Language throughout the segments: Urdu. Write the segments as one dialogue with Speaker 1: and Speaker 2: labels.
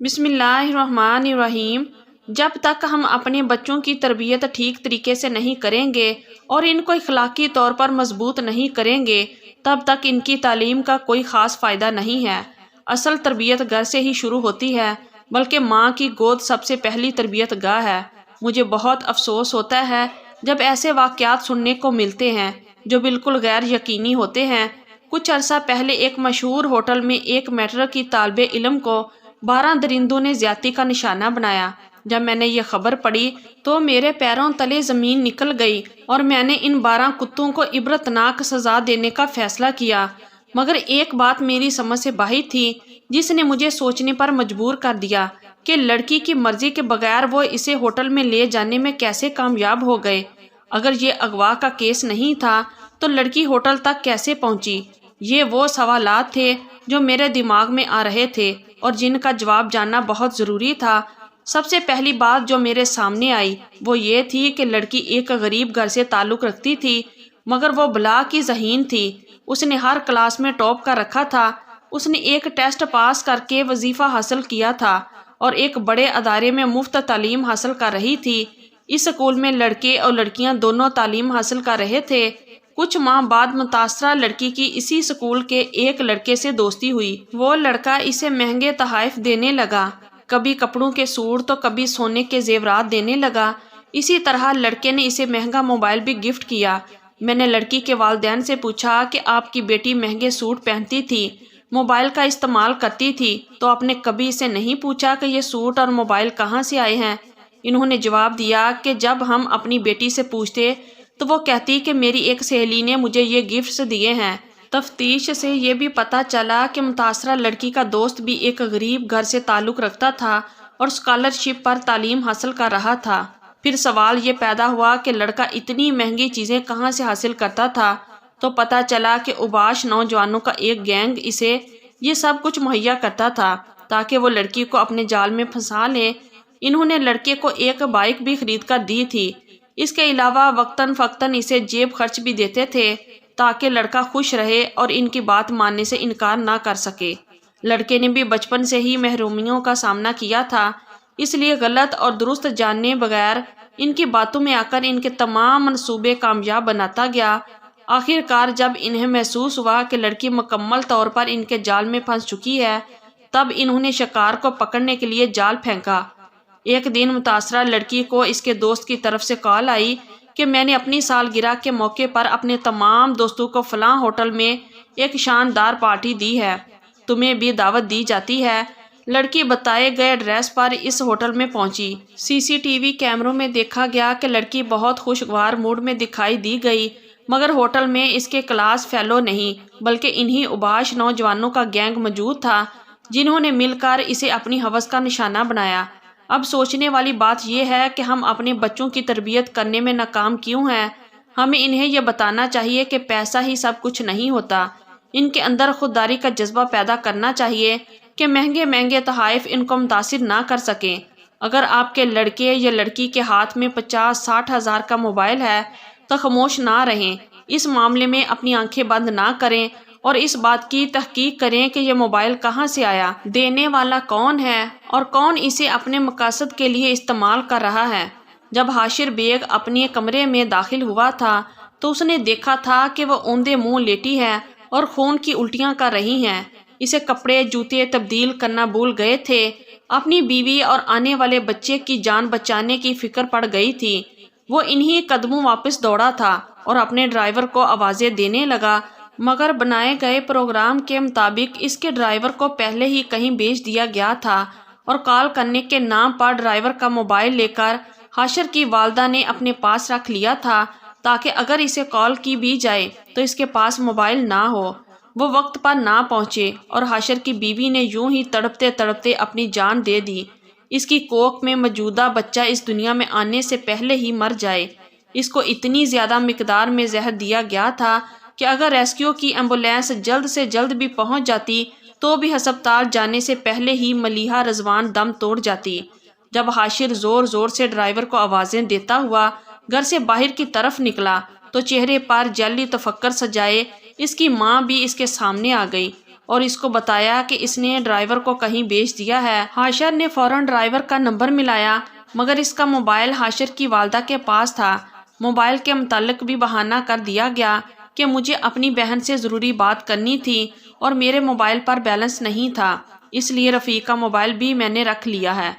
Speaker 1: بسم اللہ الرحمن الرحیم۔ جب تک ہم اپنے بچوں کی تربیت ٹھیک طریقے سے نہیں کریں گے اور ان کو اخلاقی طور پر مضبوط نہیں کریں گے تب تک ان کی تعلیم کا کوئی خاص فائدہ نہیں ہے۔ اصل تربیت گھر سے ہی شروع ہوتی ہے، بلکہ ماں کی گود سب سے پہلی تربیت گاہ ہے۔ مجھے بہت افسوس ہوتا ہے جب ایسے واقعات سننے کو ملتے ہیں جو بالکل غیر یقینی ہوتے ہیں۔ کچھ عرصہ پہلے ایک مشہور ہوٹل میں ایک میٹرک کی طالب علم کو 12 درندوں نے زیادتی کا نشانہ بنایا۔ جب میں نے یہ خبر پڑھی تو میرے پیروں تلے زمین نکل گئی اور میں نے ان 12 کتوں کو عبرتناک سزا دینے کا فیصلہ کیا۔ مگر ایک بات میری سمجھ سے باہر تھی جس نے مجھے سوچنے پر مجبور کر دیا کہ لڑکی کی مرضی کے بغیر وہ اسے ہوٹل میں لے جانے میں کیسے کامیاب ہو گئے۔ اگر یہ اغوا کا کیس نہیں تھا تو لڑکی ہوٹل تک کیسے پہنچی؟ یہ وہ سوالات تھے جو میرے دماغ میں آ رہے تھے اور جن کا جواب جاننا بہت ضروری تھا۔ سب سے پہلی بات جو میرے سامنے آئی وہ یہ تھی کہ لڑکی ایک غریب گھر سے تعلق رکھتی تھی، مگر وہ بلا کی ذہین تھی۔ اس نے ہر کلاس میں ٹاپ کر رکھا تھا، اس نے ایک ٹیسٹ پاس کر کے وظیفہ حاصل کیا تھا اور ایک بڑے ادارے میں مفت تعلیم حاصل کر رہی تھی۔ اس اسکول میں لڑکے اور لڑکیاں دونوں تعلیم حاصل کر رہے تھے۔ کچھ ماہ بعد متاثرہ لڑکی کی اسی اسکول کے ایک لڑکے سے دوستی ہوئی۔ وہ لڑکا اسے مہنگے تحائف دینے لگا، کبھی کپڑوں کے سوٹ تو کبھی سونے کے زیورات دینے لگا۔ اسی طرح لڑکے نے اسے مہنگا موبائل بھی گفٹ کیا۔ میں نے لڑکی کے والدین سے پوچھا کہ آپ کی بیٹی مہنگے سوٹ پہنتی تھی، موبائل کا استعمال کرتی تھی، تو آپ نے کبھی اسے نہیں پوچھا کہ یہ سوٹ اور موبائل کہاں سے آئے ہیں؟ انہوں نے جواب دیا کہ جب ہم اپنی بیٹی سے پوچھتے تو وہ کہتی کہ میری ایک سہیلی نے مجھے یہ گفٹس دیے ہیں۔ تفتیش سے یہ بھی پتہ چلا کہ متاثرہ لڑکی کا دوست بھی ایک غریب گھر سے تعلق رکھتا تھا اور اسکالرشپ پر تعلیم حاصل کر رہا تھا۔ پھر سوال یہ پیدا ہوا کہ لڑکا اتنی مہنگی چیزیں کہاں سے حاصل کرتا تھا، تو پتہ چلا کہ اوباش نوجوانوں کا ایک گینگ اسے یہ سب کچھ مہیا کرتا تھا تاکہ وہ لڑکی کو اپنے جال میں پھنسا لے۔ انہوں نے لڑکے کو ایک بائک بھی خرید کر دی تھی۔ اس کے علاوہ وقتاً فوقتاً اسے جیب خرچ بھی دیتے تھے تاکہ لڑکا خوش رہے اور ان کی بات ماننے سے انکار نہ کر سکے۔ لڑکے نے بھی بچپن سے ہی محرومیوں کا سامنا کیا تھا، اس لیے غلط اور درست جانے بغیر ان کی باتوں میں آ کر ان کے تمام منصوبے کامیاب بناتا گیا۔ آخر کار جب انہیں محسوس ہوا کہ لڑکی مکمل طور پر ان کے جال میں پھنس چکی ہے، تب انہوں نے شکار کو پکڑنے کے لیے جال پھینکا۔ ایک دن متاثرہ لڑکی کو اس کے دوست کی طرف سے کال آئی کہ میں نے اپنی سالگرہ کے موقع پر اپنے تمام دوستوں کو فلاں ہوٹل میں ایک شاندار پارٹی دی ہے، تمہیں بھی دعوت دی جاتی ہے۔ لڑکی بتائے گئے ایڈریس پر اس ہوٹل میں پہنچی۔ CCTV کیمروں میں دیکھا گیا کہ لڑکی بہت خوشگوار موڈ میں دکھائی دی گئی، مگر ہوٹل میں اس کے کلاس فیلو نہیں بلکہ انہی اوباش نوجوانوں کا گینگ موجود تھا جنہوں نے مل کر اسے اپنی ہوس کا نشانہ بنایا۔ اب سوچنے والی بات یہ ہے کہ ہم اپنے بچوں کی تربیت کرنے میں ناکام کیوں ہیں؟ ہمیں انہیں یہ بتانا چاہیے کہ پیسہ ہی سب کچھ نہیں ہوتا۔ ان کے اندر خودداری کا جذبہ پیدا کرنا چاہیے کہ مہنگے مہنگے تحائف ان کو متاثر نہ کر سکیں۔ اگر آپ کے لڑکے یا لڑکی کے ہاتھ میں 50-60 ہزار کا موبائل ہے تو خاموش نہ رہیں، اس معاملے میں اپنی آنکھیں بند نہ کریں اور اس بات کی تحقیق کریں کہ یہ موبائل کہاں سے آیا، دینے والا کون ہے اور کون اسے اپنے مقاصد کے لیے استعمال کر رہا ہے۔ جب حاشر بیگ اپنے کمرے میں داخل ہوا تھا تو اس نے دیکھا تھا کہ وہ اوندے منہ لیٹی ہے اور خون کی الٹیاں کر رہی ہیں۔ اسے کپڑے جوتے تبدیل کرنا بھول گئے تھے۔ اپنی بیوی اور آنے والے بچے کی جان بچانے کی فکر پڑ گئی تھی۔ وہ انہی قدموں واپس دوڑا تھا اور اپنے ڈرائیور کو آوازیں دینے لگا، مگر بنائے گئے پروگرام کے مطابق اس کے ڈرائیور کو پہلے ہی کہیں بھیج دیا گیا تھا اور کال کرنے کے نام پر ڈرائیور کا موبائل لے کر حاشر کی والدہ نے اپنے پاس رکھ لیا تھا تاکہ اگر اسے کال کی بھی جائے تو اس کے پاس موبائل نہ ہو، وہ وقت پر نہ پہنچے، اور حاشر کی بیوی نے یوں ہی تڑپتے تڑپتے اپنی جان دے دی۔ اس کی کوکھ میں موجودہ بچہ اس دنیا میں آنے سے پہلے ہی مر جائے۔ اس کو اتنی زیادہ مقدار میں زہر دیا گیا تھا کہ اگر ریسکیو کی ایمبولینس جلد سے جلد بھی پہنچ جاتی تو بھی ہسپتال جانے سے پہلے ہی ملیحہ رضوان دم توڑ جاتی۔ جب حاشر زور زور سے ڈرائیور کو آوازیں دیتا ہوا گھر سے باہر کی طرف نکلا تو چہرے پر جعلی تفکر سجائے اس کی ماں بھی اس کے سامنے آ گئی اور اس کو بتایا کہ اس نے ڈرائیور کو کہیں بھیج دیا ہے۔ حاشر نے فوراً ڈرائیور کا نمبر ملایا، مگر اس کا موبائل حاشر کی والدہ کے پاس تھا۔ موبائل کے متعلق بھی بہانہ کر دیا گیا کہ مجھے اپنی بہن سے ضروری بات کرنی تھی اور میرے موبائل پر بیلنس نہیں تھا، اس لیے رفیق کا موبائل بھی میں نے رکھ لیا ہے۔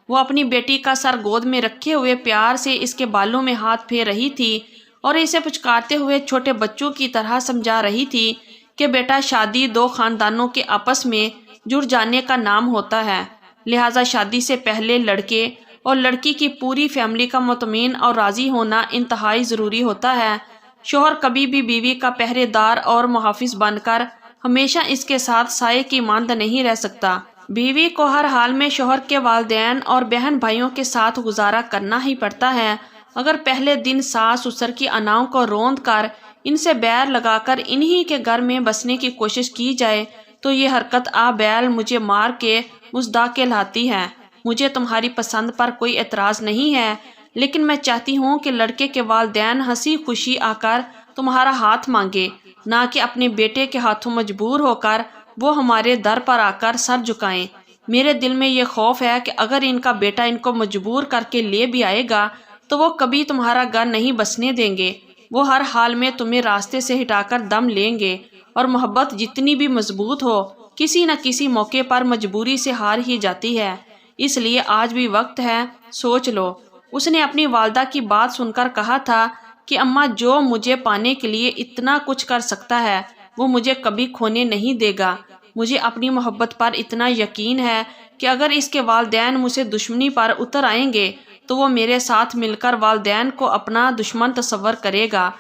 Speaker 1: وہ اپنی بیٹی کا سر گود میں رکھے ہوئے پیار سے اس کے بالوں میں ہاتھ پھیر رہی تھی اور اسے پچکارتے ہوئے چھوٹے بچوں کی طرح سمجھا رہی تھی کہ بیٹا، شادی دو خاندانوں کے آپس میں جڑ جانے کا نام ہوتا ہے، لہٰذا شادی سے پہلے لڑکے اور لڑکی کی پوری فیملی کا مطمئن اور راضی ہونا انتہائی ضروری ہوتا ہے۔ شوہر کبھی بھی بیوی کا پہرے دار اور محافظ بن کر ہمیشہ اس کے ساتھ سائے کی مانند نہیں رہ سکتا۔ بیوی کو ہر حال میں شوہر کے والدین اور بہن بھائیوں کے ساتھ گزارا کرنا ہی پڑتا ہے۔ اگر پہلے دن ساس سسر کی اناؤں کو روند کر ان سے بیر لگا کر انہی کے گھر میں بسنے کی کوشش کی جائے تو یہ حرکت آ بیل مجھے مار کے مزدا کے لاتی ہے۔ مجھے تمہاری پسند پر کوئی اعتراض نہیں ہے، لیکن میں چاہتی ہوں کہ لڑکے کے والدین ہنسی خوشی آ کر تمہارا ہاتھ مانگے، نہ کہ اپنے بیٹے کے ہاتھوں مجبور ہو کر وہ ہمارے در پر آ کر سر جھکائیں۔ میرے دل میں یہ خوف ہے کہ اگر ان کا بیٹا ان کو مجبور کر کے لے بھی آئے گا تو وہ کبھی تمہارا گھر نہیں بسنے دیں گے۔ وہ ہر حال میں تمہیں راستے سے ہٹا کر دم لیں گے، اور محبت جتنی بھی مضبوط ہو کسی نہ کسی موقع پر مجبوری سے ہار ہی جاتی ہے۔ اس لیے آج بھی وقت ہے، سوچ لو۔ اس نے اپنی والدہ کی بات سن کر کہا تھا کہ اماں، جو مجھے پانے کے لیے اتنا کچھ کر سکتا ہے وہ مجھے کبھی کھونے نہیں دے گا۔ مجھے اپنی محبت پر اتنا یقین ہے کہ اگر اس کے والدین مجھ سے دشمنی پر اتر آئیں گے تو وہ میرے ساتھ مل کر والدین کو اپنا دشمن تصور کرے گا۔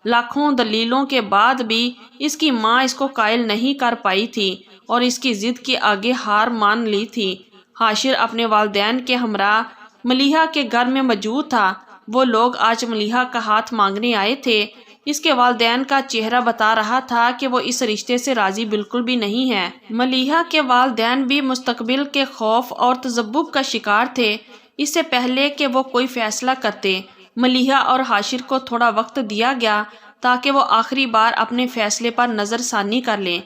Speaker 1: لاکھوں دلیلوں کے بعد بھی اس کی ماں اس کو قائل نہیں کر پائی تھی اور اس کی ضد کے آگے ہار مان لی تھی۔ حاشر اپنے والدین کے ہمراہ ملیحہ کے گھر میں موجود تھا۔ وہ لوگ آج ملیحہ کا ہاتھ مانگنے آئے تھے۔ اس کے والدین کا چہرہ بتا رہا تھا کہ وہ اس رشتے سے راضی بالکل بھی نہیں ہے۔ ملیحہ کے والدین بھی مستقبل کے خوف اور تذبذب کا شکار تھے۔ اس سے پہلے کہ وہ کوئی فیصلہ کرتے، ملیحہ اور حاشر کو تھوڑا وقت دیا گیا تاکہ وہ آخری بار اپنے فیصلے پر نظر ثانی کر لیں۔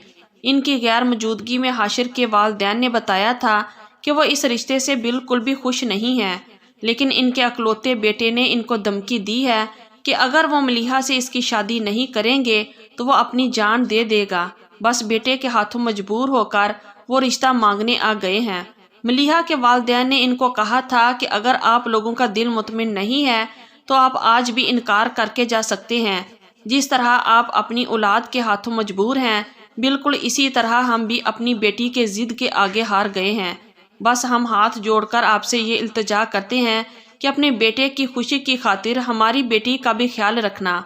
Speaker 1: ان کی غیر موجودگی میں حاشر کے والدین نے بتایا تھا کہ وہ اس رشتے سے بالکل بھی خوش نہیں ہیں، لیکن ان کے اکلوتے بیٹے نے ان کو دھمکی دی ہے کہ اگر وہ ملیحہ سے اس کی شادی نہیں کریں گے تو وہ اپنی جان دے دے گا۔ بس بیٹے کے ہاتھوں مجبور ہو کر وہ رشتہ مانگنے آ گئے ہیں۔ ملیحہ کے والدین نے ان کو کہا تھا کہ اگر آپ لوگوں کا دل مطمئن نہیں ہے تو آپ آج بھی انکار کر کے جا سکتے ہیں۔ جس طرح آپ اپنی اولاد کے ہاتھوں مجبور ہیں، بالکل اسی طرح ہم بھی اپنی بیٹی کے ضد کے آگے ہار گئے ہیں۔ بس ہم ہاتھ جوڑ کر آپ سے یہ التجا کرتے ہیں کہ اپنے بیٹے کی خوشی کی خاطر ہماری بیٹی کا بھی خیال رکھنا۔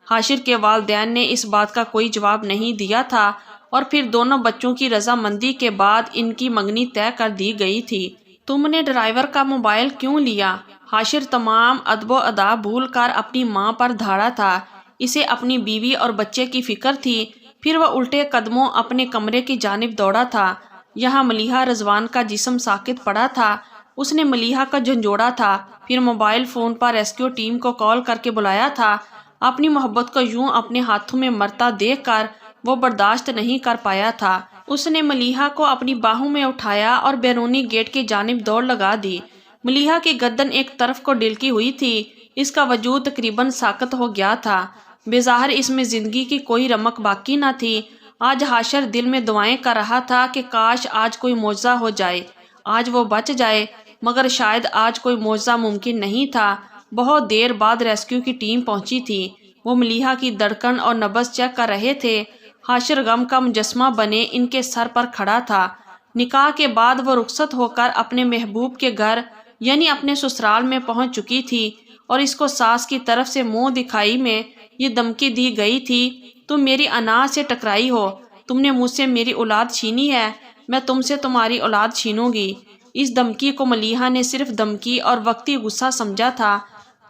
Speaker 1: حاشر کے والدین نے اس بات کا کوئی جواب نہیں دیا تھا اور پھر دونوں بچوں کی رضامندی کے بعد ان کی منگنی طے کر دی گئی تھی۔ تم نے ڈرائیور کا موبائل کیوں لیا؟ حاشر تمام ادب و آداب بھول کر اپنی ماں پر دھاڑا تھا۔ اسے اپنی بیوی اور بچے کی فکر تھی۔ پھر وہ الٹے قدموں اپنے کمرے کی جانب دوڑا تھا۔ یہاں ملیحہ رضوان کا جسم ساکت پڑا تھا۔ اس نے ملیحہ کا جھنجھوڑا تھا، پھر موبائل فون پر ریسکیو ٹیم کو کال کر کے بلایا تھا۔ اپنی محبت کو یوں اپنے ہاتھوں میں مرتا دیکھ کر وہ برداشت نہیں کر پایا تھا۔ اس نے ملیحہ کو اپنی باہوں میں اٹھایا اور بیرونی گیٹ کی جانب دوڑ لگا دی۔ ملیحہ کی گردن ایک طرف کو ڈلکی ہوئی تھی، اس کا وجود تقریباً ساکت ہو گیا تھا۔ بظاہر اس میں زندگی کی کوئی رمق باقی نہ تھی۔ آج حاشر دل میں دعائیں کر رہا تھا کہ کاش آج کوئی معجزہ ہو جائے، آج وہ بچ جائے، مگر شاید آج کوئی معجزہ ممکن نہیں تھا۔ بہت دیر بعد ریسکیو کی ٹیم پہنچی تھی۔ وہ ملیحہ کی دھڑکن اور نبض چیک کر رہے تھے۔ حاشر غم کا مجسمہ بنے ان کے سر پر کھڑا تھا۔ نکاح کے بعد وہ رخصت ہو کر اپنے محبوب کے گھر یعنی اپنے سسرال میں پہنچ چکی تھی اور اس کو ساس کی طرف سے منہ دکھائی میں یہ دھمکی دی گئی تھی، تم میری انا سے ٹکرائی ہو، تم نے مجھ سے میری اولاد چھینی ہے، میں تم سے تمہاری اولاد چھینوں گی۔ اس دھمکی کو ملیحہ نے صرف دھمکی اور وقتی غصہ سمجھا تھا۔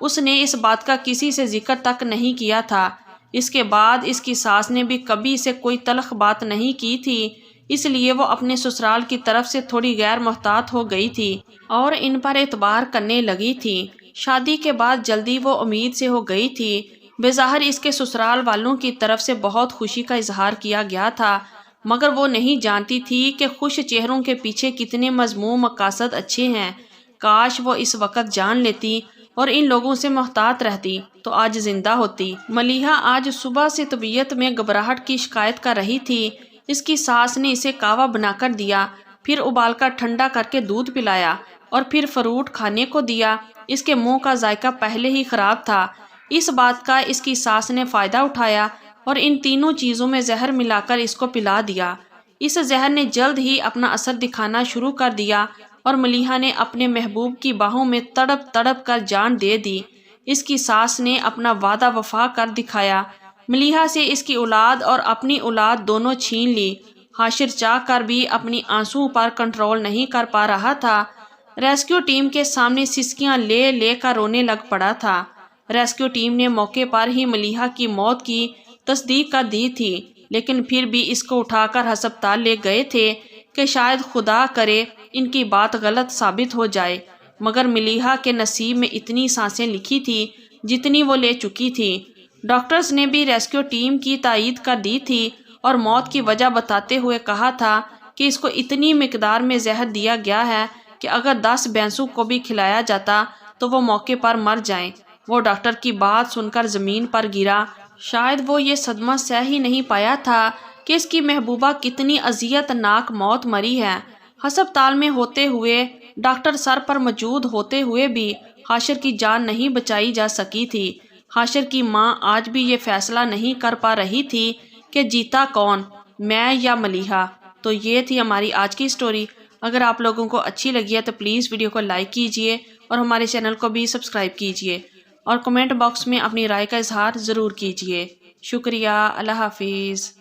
Speaker 1: اس نے اس بات کا کسی سے ذکر تک نہیں کیا تھا۔ اس کے بعد اس کی ساس نے بھی کبھی اسے کوئی تلخ بات نہیں کی تھی، اس لیے وہ اپنے سسرال کی طرف سے تھوڑی غیر محتاط ہو گئی تھی اور ان پر اعتبار کرنے لگی تھی۔ شادی کے بعد جلدی وہ امید سے ہو گئی تھی۔ بظاہر اس کے سسرال والوں کی طرف سے بہت خوشی کا اظہار کیا گیا تھا، مگر وہ نہیں جانتی تھی کہ خوش چہروں کے پیچھے کتنے مذموم مقاصد اچھے ہیں۔ کاش وہ اس وقت جان لیتی اور ان لوگوں سے محتاط رہتی تو آج زندہ ہوتی۔ ملیحہ آج صبح سے طبیعت میں گھبراہٹ کی شکایت کر رہی تھی۔ اس کی ساس نے اسے قہوہ بنا کر دیا، پھر ابال کر ٹھنڈا کر کے دودھ پلایا اور پھر فروٹ کھانے کو دیا۔ اس کے منہ کا ذائقہ پہلے ہی خراب تھا۔ اس بات کا اس کی ساس نے فائدہ اٹھایا اور ان تینوں چیزوں میں زہر ملا کر اس کو پلا دیا۔ اس زہر نے جلد ہی اپنا اثر دکھانا شروع کر دیا اور ملیحہ نے اپنے محبوب کی باہوں میں تڑپ تڑپ کر جان دے دی۔ اس کی ساس نے اپنا وعدہ وفا کر دکھایا۔ ملیحہ سے اس کی اولاد اور اپنی اولاد دونوں چھین لی۔ حاشر چاہ کر بھی اپنی آنسوں پر کنٹرول نہیں کر پا رہا تھا۔ ریسکیو ٹیم کے سامنے سسکیاں لے لے کر رونے لگ پڑا تھا۔ ریسکیو ٹیم نے موقع پر ہی ملیحہ کی موت کی تصدیق کر دی تھی، لیکن پھر بھی اس کو اٹھا کر ہسپتال لے گئے تھے کہ شاید خدا کرے ان کی بات غلط ثابت ہو جائے۔ مگر ملیحہ کے نصیب میں اتنی سانسیں لکھی تھی جتنی وہ لے چکی تھی۔ ڈاکٹرز نے بھی ریسکیو ٹیم کی تائید کر دی تھی اور موت کی وجہ بتاتے ہوئے کہا تھا کہ اس کو اتنی مقدار میں زہر دیا گیا ہے کہ اگر 10 بھینسوں کو بھی کھلایا جاتا تو وہ موقع پر مر جائیں۔ وہ ڈاکٹر کی بات سن کر زمین پر گرا۔ شاید وہ یہ صدمہ سہ ہی نہیں پایا تھا کہ اس کی محبوبہ کتنی اذیت ناک موت مری ہے۔ ہسپتال میں ہوتے ہوئے، ڈاکٹر سر پر موجود ہوتے ہوئے بھی حاشر کی جان نہیں بچائی جا سکی تھی۔ حاشر کی ماں آج بھی یہ فیصلہ نہیں کر پا رہی تھی کہ جیتا کون، میں یا ملیحہ۔ تو یہ تھی ہماری آج کی سٹوری۔ اگر آپ لوگوں کو اچھی لگی ہے تو پلیز ویڈیو کو لائک کیجئے اور ہمارے چینل کو بھی سبسکرائب کیجئے اور کمنٹ باکس میں اپنی رائے کا اظہار ضرور کیجئے۔ شکریہ۔ اللہ حافظ۔